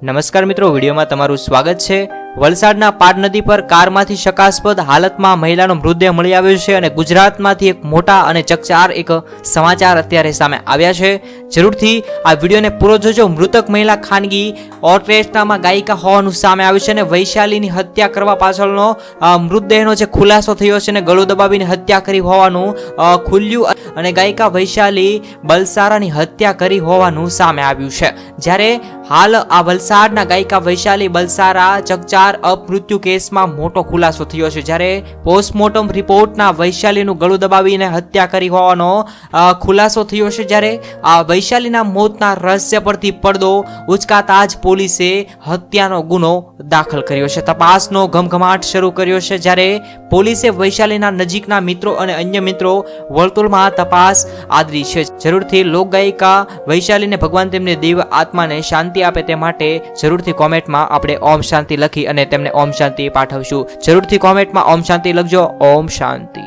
નમસ્કાર મિત્રો, વિડીયોમાં તમારું સ્વાગત છે। વલસાડના પાડ નદી પર કારમાંથી શંકાસ્પદ હાલતમાં મહિલાનો મૃતદેહ મળી આવ્યો છે અને ગુજરાતમાંથી એક મોટા અને ચકચાર એક સમાચાર અત્યારે સામે આવ્યા છે। જરૂરથી આ વિડીયોને પૂરો જોજો। મૃતક મહિલા ખાનગી ઓર્કેસ્ટ્રામાં ગાયિકા હોવાનું સામે આવ્યું છે અને વૈશાલીની હત્યા કરવા પાછળનો મૃતદેહનો જે ખુલાસો થયો છે અને ગળું દબાવીને હત્યા કરી હોવાનું ખુલ્યું અને ગાયિકા વૈશાલી બલસારાની હત્યા કરી હોવાનું સામે આવ્યું છે। જ્યારે હાલ આ વલસાડના ગાયિકા વૈશાલી બલસારા ચકચાર અપમૃત્યુ કેસમાં મોટો ખુલાસો થયો છે। જ્યારે પોસ્ટમોર્ટમ રિપોર્ટના વૈશાલીનું ગળું દબાવીને હત્યા કરી હોવાનો ખુલાસો થયો છે। જ્યારે આ વૈશાલીના મોતના રહસ્ય પરથી પડદો ઉચકાતા જ પોલીસે હત્યાનો ગુનો દાખલ કર્યો છે। તપાસનો ઘમઘમાટ શરૂ કર્યો છે। જ્યારે પોલીસે વૈશાલીના નજીકના મિત્રો અને અન્ય મિત્રો વર્તુળમાં તપાસ આદરી છે। જરૂરથી લોકગાયિકા વૈશાલીને ભગવાન તેમને દેવ આત્માને શાંતિ આપે તે માટે જરૂરથી કોમેન્ટમાં આપણે ઓમ શાંતિ લખી અને તેમને ઓમ શાંતિ પાઠવશું। જરૂરથી કોમેન્ટમાં ઓમ શાંતિ લખજો। ઓમ શાંતિ।